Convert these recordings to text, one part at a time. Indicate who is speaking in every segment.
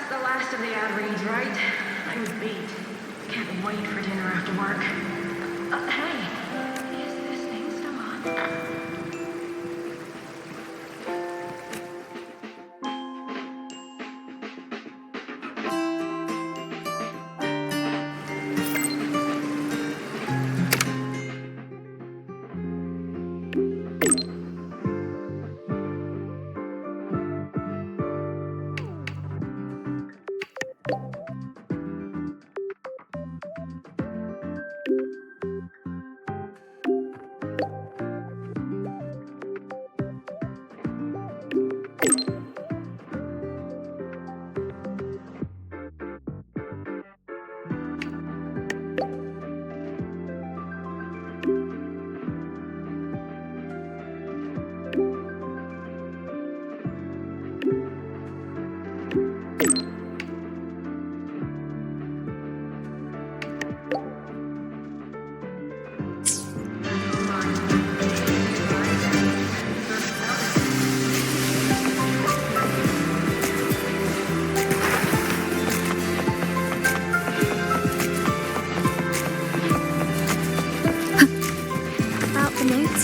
Speaker 1: the last of the ad reads, right? I was beat. Can't wait for dinner after work. Hey, is this thing still on?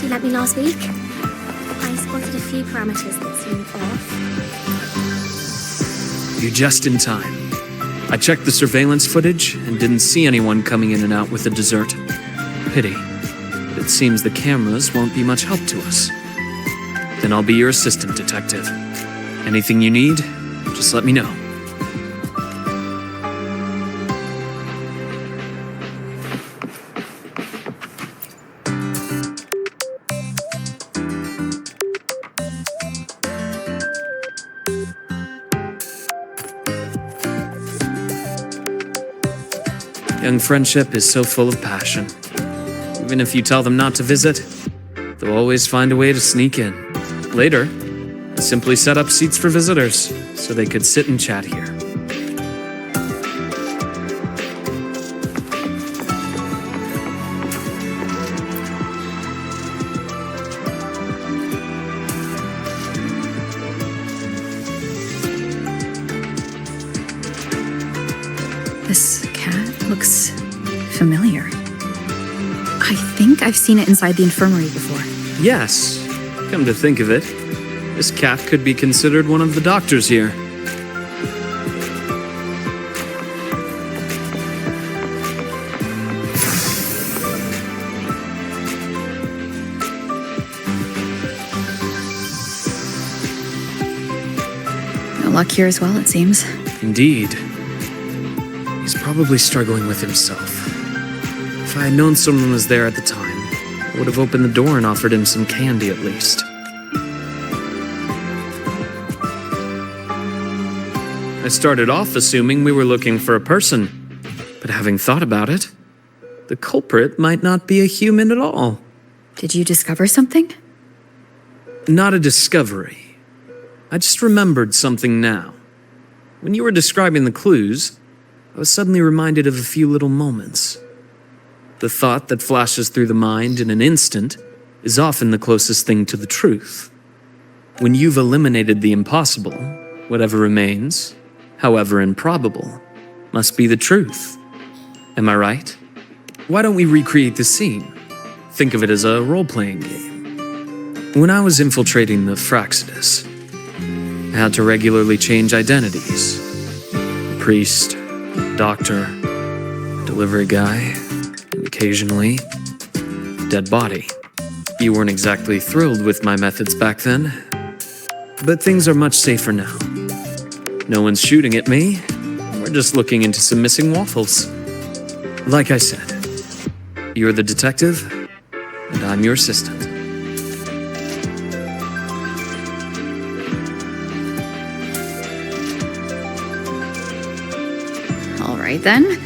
Speaker 2: You lent me last week. I spotted a few parameters that seem off.
Speaker 3: You're just in time. I checked the surveillance footage and didn't see anyone coming in and out with a dessert. Pity. But it seems the cameras won't be much help to us. Then I'll be your assistant, detective. Anything you need, just let me know. Young friendship is so full of passion. Even if you tell them not to visit, they'll always find a way to sneak in. Later, I simply set up seats for visitors so they could sit and chat here.
Speaker 4: This cat looks familiar. I think I've seen it inside the infirmary before.
Speaker 3: Yes, come to think of it, this cat could be considered one of the doctors here.
Speaker 4: No luck here as well, it seems.
Speaker 3: Indeed. He's probably struggling with himself. If I had known someone was there at the time, I would have opened the door and offered him some candy at least. I started off assuming we were looking for a person, but having thought about it, the culprit might not be a human at all.
Speaker 4: Did you discover something?
Speaker 3: Not a discovery. I just remembered something now. When you were describing the clues, I was suddenly reminded of a few little moments. The thought that flashes through the mind in an instant is often the closest thing to the truth. When you've eliminated the impossible, whatever remains, however improbable, must be the truth. Am I right? Why don't we recreate the scene? Think of it as a role-playing game. When I was infiltrating the Fraxidus, I had to regularly change identities. Priest, doctor, delivery guy, and occasionally, dead body. You weren't exactly thrilled with my methods back then, but things are much safer now. No one's shooting at me, we're just looking into some missing waffles. Like I said, you're the detective, and I'm your assistant.
Speaker 4: All right, then.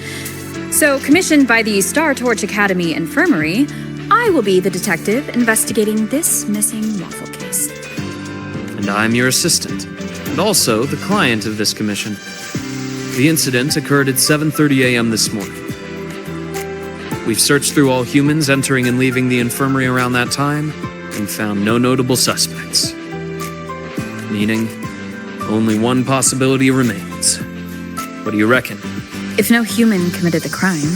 Speaker 4: So, commissioned by the Star Torch Academy Infirmary, I will be the detective investigating this missing waffle case.
Speaker 3: And I'm your assistant, and also the client of this commission. The incident occurred at 7:30 a.m. this morning. We've searched through all humans entering and leaving the infirmary around that time and found no notable suspects. Meaning, only one possibility remains. What do you reckon?
Speaker 4: If no human committed the crime,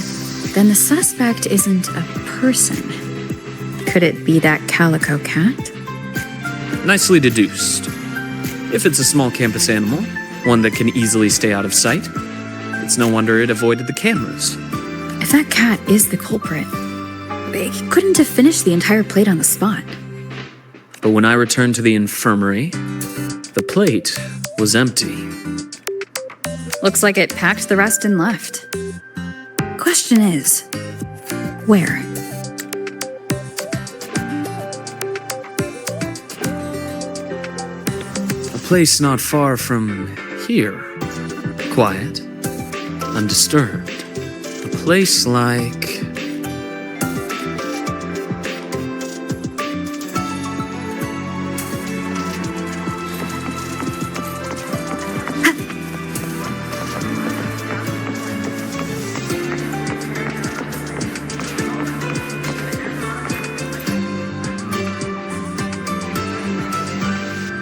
Speaker 4: then the suspect isn't a person. Could it be that calico cat?
Speaker 3: Nicely deduced. If it's a small campus animal, one that can easily stay out of sight, it's no wonder it avoided the cameras.
Speaker 4: If that cat is the culprit, it couldn't have finished the entire plate on the spot.
Speaker 3: But when I returned to the infirmary, the plate was empty.
Speaker 4: Looks like it packed the rest and left. Question is, where?
Speaker 3: A place not far from here. Quiet, undisturbed. A place like...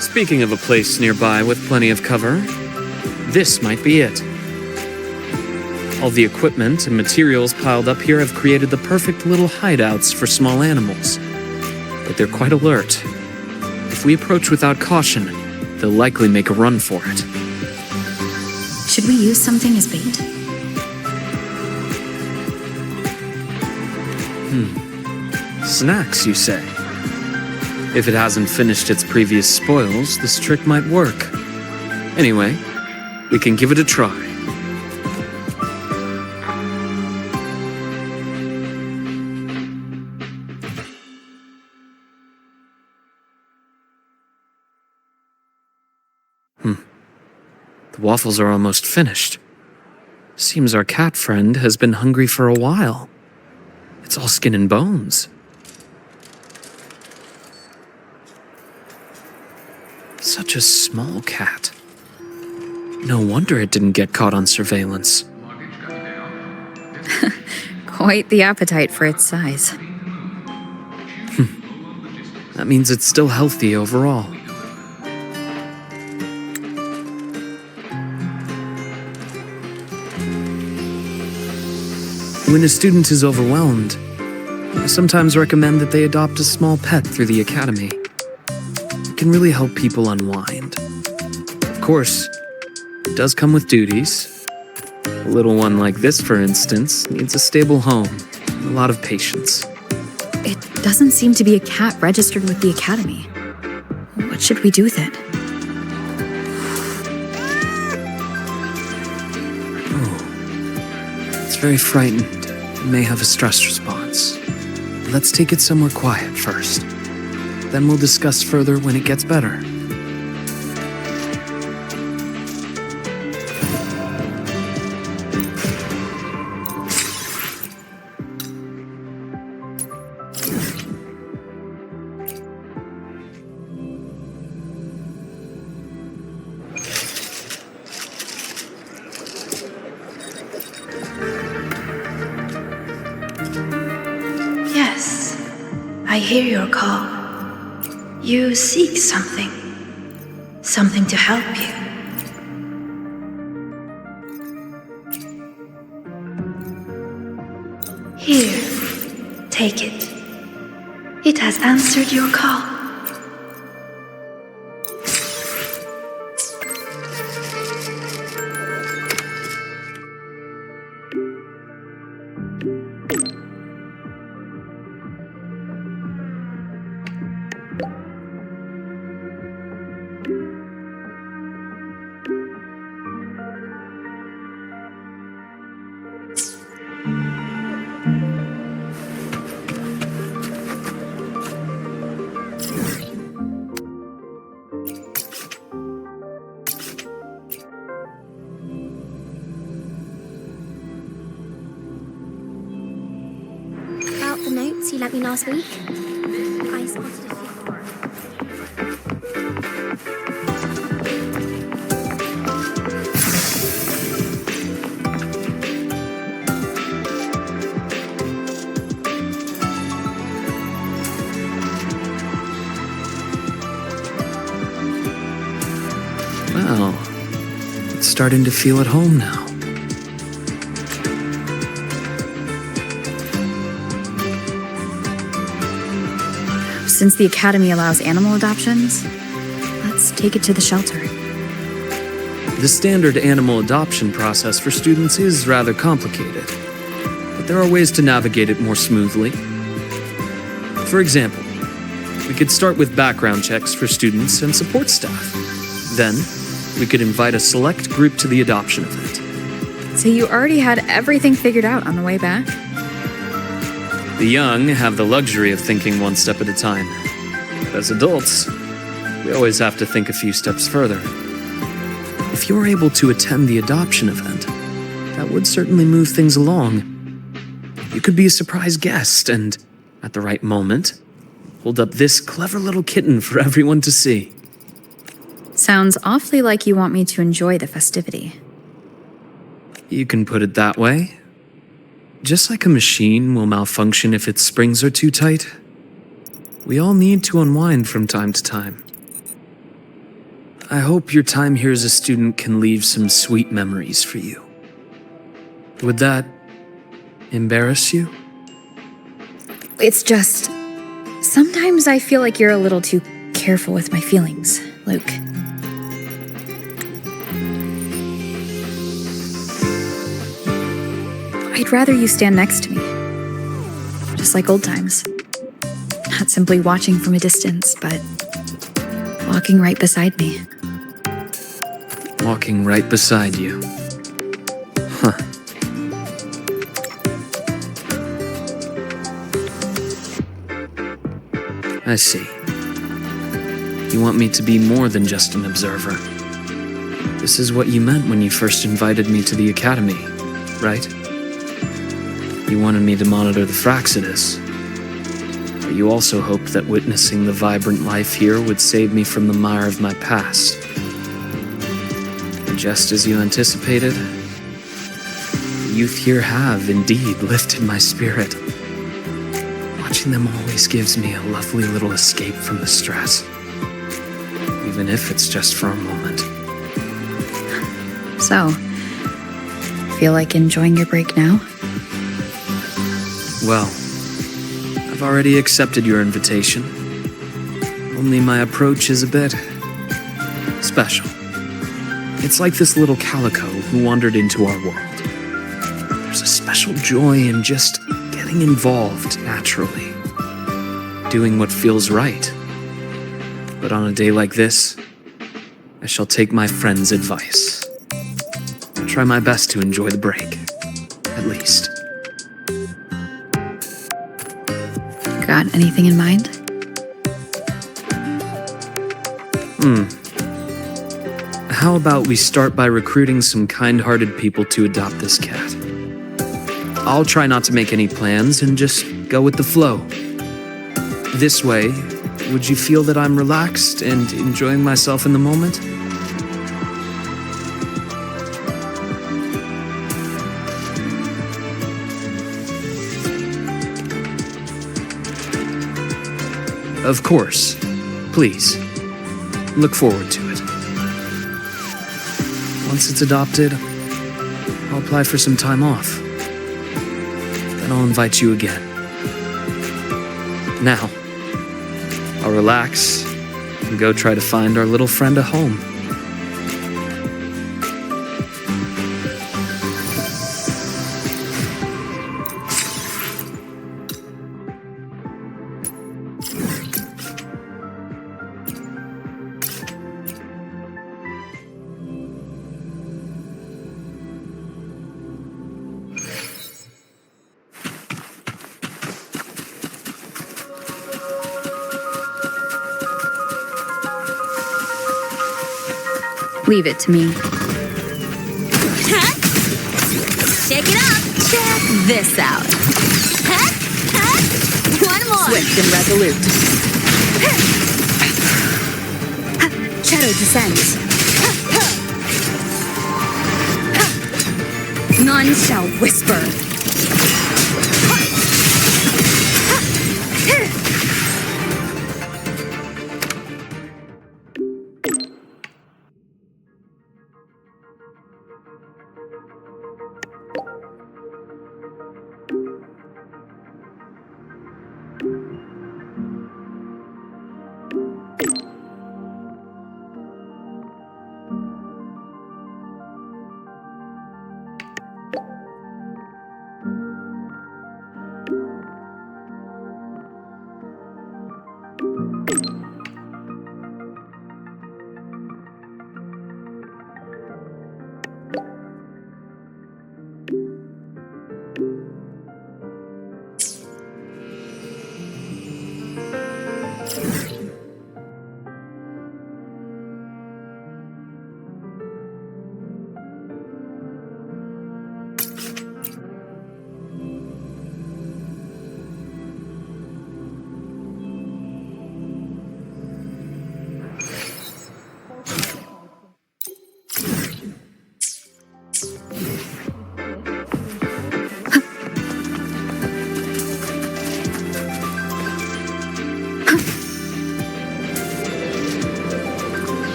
Speaker 3: Speaking of a place nearby with plenty of cover, this might be it. All the equipment and materials piled up here have created the perfect little hideouts for small animals. But they're quite alert. If we approach without caution, they'll likely make a run for it.
Speaker 4: Should we use something as bait?
Speaker 3: Snacks, you say? If it hasn't finished its previous spoils, this trick might work. Anyway, we can give it a try. The waffles are almost finished. Seems our cat friend has been hungry for a while. It's all skin and bones. Such a small cat. No wonder it didn't get caught on surveillance.
Speaker 4: Quite the appetite for its size.
Speaker 3: That means it's still healthy overall. When a student is overwhelmed, I sometimes recommend that they adopt a small pet through the academy. It can really help people unwind. Of course, it does come with duties. A little one like this, for instance, needs a stable home and a lot of patience.
Speaker 4: It doesn't seem to be a cat registered with the academy. What should we do with it?
Speaker 3: It's very frightened and may have a stress response. Let's take it somewhere quiet first. Then we'll discuss further when it gets better.
Speaker 1: Yes, I hear your call. You seek something. Something to help you. Here, take it. It has answered your call.
Speaker 2: About the notes you lent me last week, I spotted a few.
Speaker 3: Well, it's starting to feel at home now.
Speaker 4: Since the Academy allows animal adoptions, let's take it to the shelter.
Speaker 3: The standard animal adoption process for students is rather complicated, but there are ways to navigate it more smoothly. For example, we could start with background checks for students and support staff. Then, we could invite a select group to the adoption event.
Speaker 4: So you already had everything figured out on the way back?
Speaker 3: The young have the luxury of thinking one step at a time. But as adults, we always have to think a few steps further. If you're able to attend the adoption event, that would certainly move things along. You could be a surprise guest and, at the right moment, hold up this clever little kitten for everyone to see.
Speaker 4: Sounds awfully like you want me to enjoy the festivity.
Speaker 3: You can put it that way. Just like a machine will malfunction if its springs are too tight, we all need to unwind from time to time. I hope your time here as a student can leave some sweet memories for you. Would that embarrass you?
Speaker 4: It's just... sometimes I feel like you're a little too careful with my feelings, Luke. I'd rather you stand next to me. Just like old times. Not simply watching from a distance, but walking right beside me.
Speaker 3: Walking right beside you. Huh. I see. You want me to be more than just an observer. This is what you meant when you first invited me to the Academy, right? You wanted me to monitor the Fraxidus. But you also hoped that witnessing the vibrant life here would save me from the mire of my past. And just as you anticipated, the youth here have indeed lifted my spirit. Watching them always gives me a lovely little escape from the stress, even if it's just for a moment.
Speaker 4: So, feel like enjoying your break now?
Speaker 3: Well, I've already accepted your invitation. Only my approach is a bit special. It's like this little calico who wandered into our world. There's a special joy in just getting involved naturally, doing what feels right. But on a day like this, I shall take my friend's advice. I'll try my best to enjoy the break, at least.
Speaker 4: Got anything in mind?
Speaker 3: How about we start by recruiting some kind-hearted people to adopt this cat? I'll try not to make any plans and just go with the flow. This way, would you feel that I'm relaxed and enjoying myself in the moment? Of course. Please. Look forward to it. Once it's adopted, I'll apply for some time off. Then I'll invite you again. Now, I'll relax and go try to find our little friend a home.
Speaker 4: Leave it to me.
Speaker 5: Shake it up. Check this out. One more.
Speaker 4: Swift and resolute. Shadow descends. None shall whisper.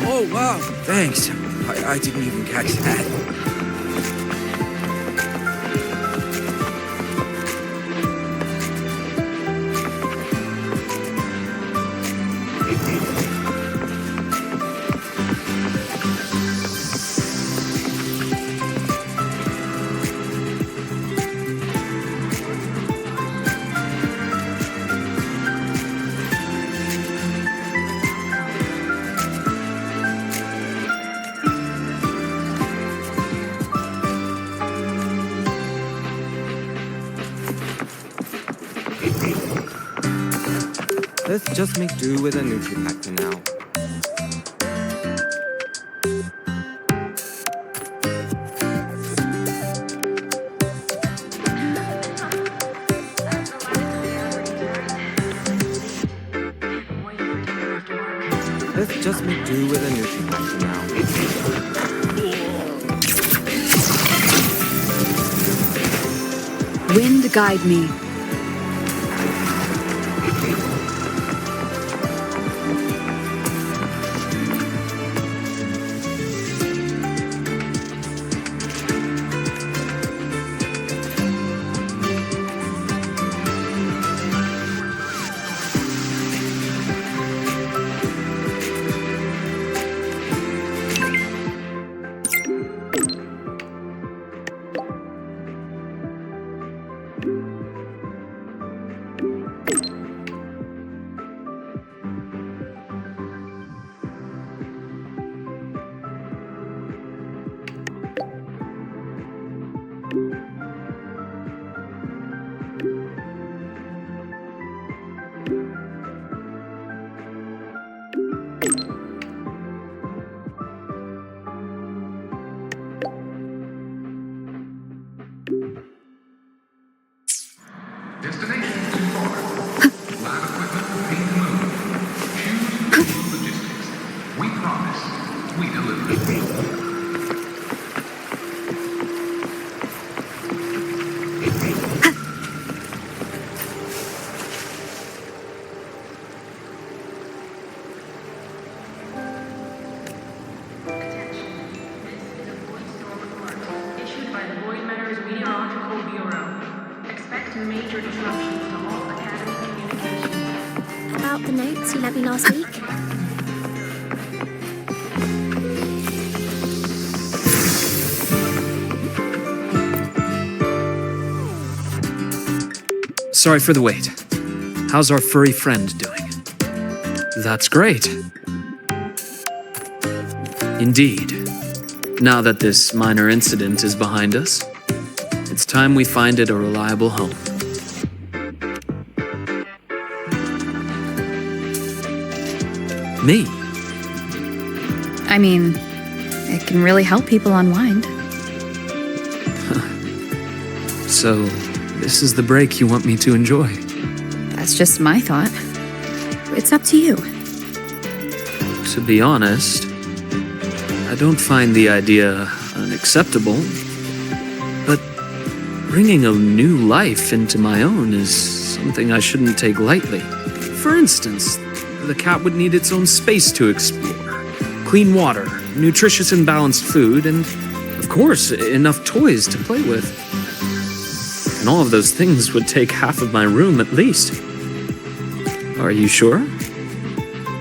Speaker 6: Oh, wow, thanks. I didn't even catch that. Let's just make do with a Nutri-Pack for now. Let's just make do with a Nutri-Pack for now.
Speaker 4: Wind guide me.
Speaker 1: Major disruptions to all Academy communications.
Speaker 2: About the notes you lent me last week?
Speaker 3: Sorry for the wait. How's our furry friend doing? That's great. Indeed. Now that this minor incident is behind us, it's time we find it a reliable home. Me?
Speaker 4: I mean, it can really help people unwind.
Speaker 3: So, this is the break you want me to enjoy?
Speaker 4: That's just my thought. It's up to you.
Speaker 3: To be honest, I don't find the idea unacceptable, but bringing a new life into my own is something I shouldn't take lightly. For instance, the cat would need its own space to explore, clean water, nutritious and balanced food, and, of course, enough toys to play with. And all of those things would take half of my room at least. Are you sure?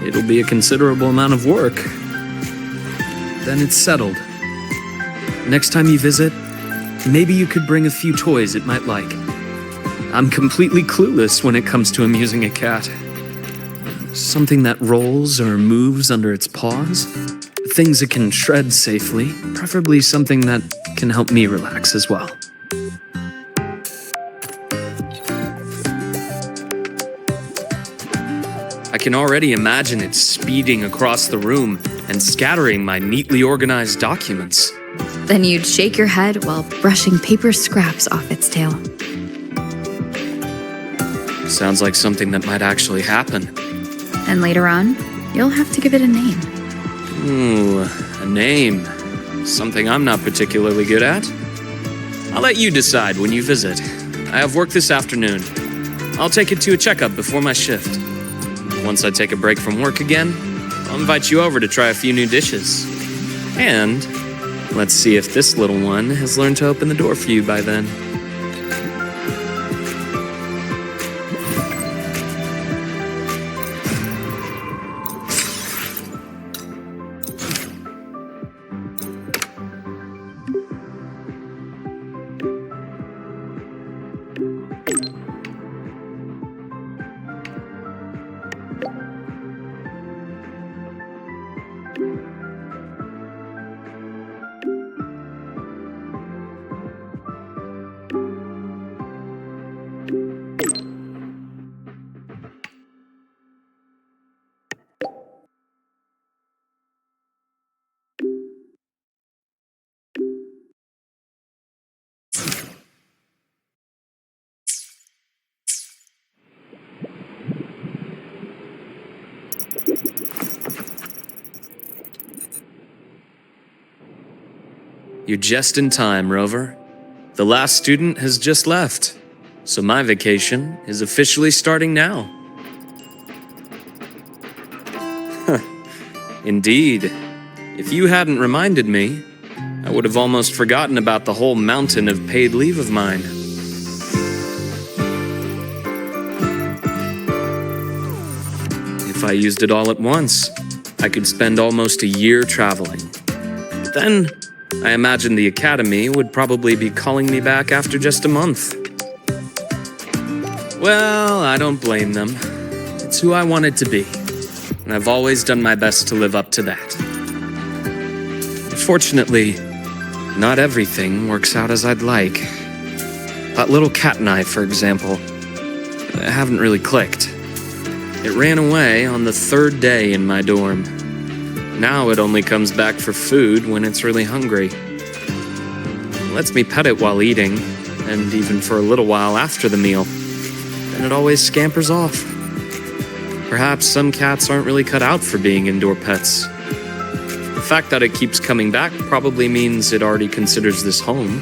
Speaker 3: It'll be a considerable amount of work. Then it's settled. Next time you visit, maybe you could bring a few toys it might like. I'm completely clueless when it comes to amusing a cat. Something that rolls or moves under its paws. Things it can shred safely. Preferably something that can help me relax as well. I can already imagine it speeding across the room and scattering my neatly organized documents.
Speaker 4: Then you'd shake your head while brushing paper scraps off its tail.
Speaker 3: Sounds like something that might actually happen.
Speaker 4: And later on, you'll have to give it a name.
Speaker 3: Ooh, a name. Something I'm not particularly good at. I'll let you decide when you visit. I have work this afternoon. I'll take it to a checkup before my shift. Once I take a break from work again, I'll invite you over to try a few new dishes. And let's see if this little one has learned to open the door for you by then. You're just in time, Rover. The last student has just left, so my vacation is officially starting now. Indeed. If you hadn't reminded me, I would have almost forgotten about the whole mountain of paid leave of mine. If I used it all at once, I could spend almost a year traveling. But then, I imagined the Academy would probably be calling me back after just a month. Well, I don't blame them. It's who I wanted to be, and I've always done my best to live up to that. Fortunately, not everything works out as I'd like. That little cat and I, for example, haven't really clicked. It ran away on the third day in my dorm. Now it only comes back for food when it's really hungry. It lets me pet it while eating, and even for a little while after the meal. Then it always scampers off. Perhaps some cats aren't really cut out for being indoor pets. The fact that it keeps coming back probably means it already considers this home.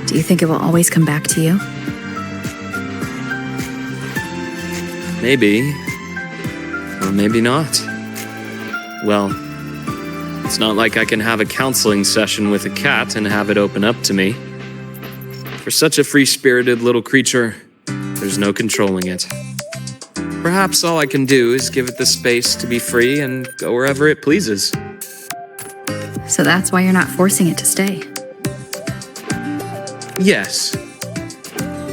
Speaker 4: Do you think it will always come back to you?
Speaker 3: Maybe. Or maybe not. Well, it's not like I can have a counseling session with a cat and have it open up to me. For such a free-spirited little creature, there's no controlling it. Perhaps all I can do is give it the space to be free and go wherever it pleases.
Speaker 4: So that's why you're not forcing it to stay.
Speaker 3: Yes.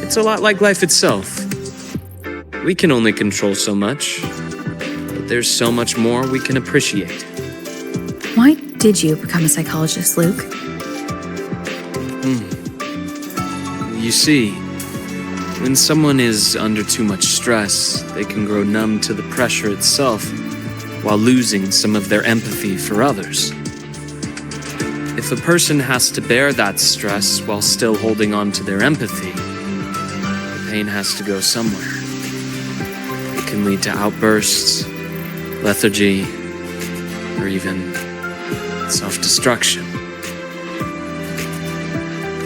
Speaker 3: It's a lot like life itself. We can only control so much, but there's so much more we can appreciate.
Speaker 4: Why did you become a psychologist, Luke?
Speaker 3: You see, when someone is under too much stress, they can grow numb to the pressure itself while losing some of their empathy for others. If a person has to bear that stress while still holding on to their empathy, the pain has to go somewhere. It can lead to outbursts, lethargy, or even self-destruction.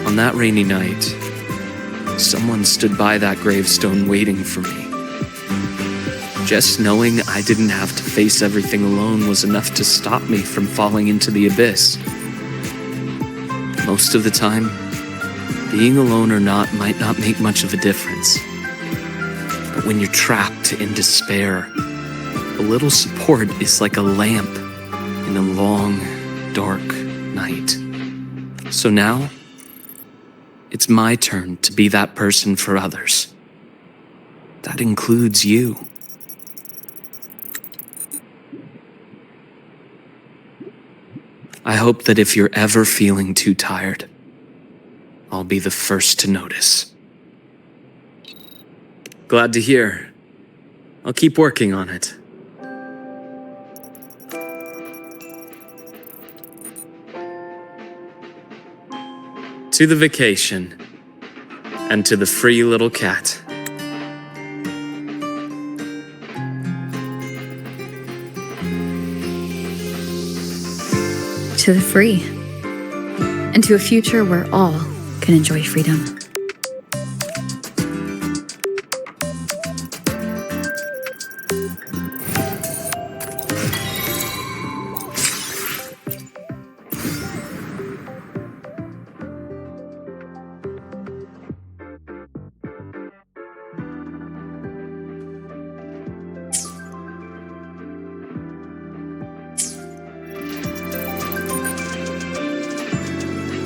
Speaker 3: On that rainy night, someone stood by that gravestone waiting for me. Just knowing I didn't have to face everything alone was enough to stop me from falling into the abyss. Most of the time, being alone or not might not make much of a difference. But when you're trapped in despair, a little support is like a lamp in a long, dark night. So now, it's my turn to be that person for others. That includes you. I hope that if you're ever feeling too tired, I'll be the first to notice. Glad to hear. I'll keep working on it. To the vacation, and to the free little cat.
Speaker 4: To the free. and to a future where all can enjoy freedom.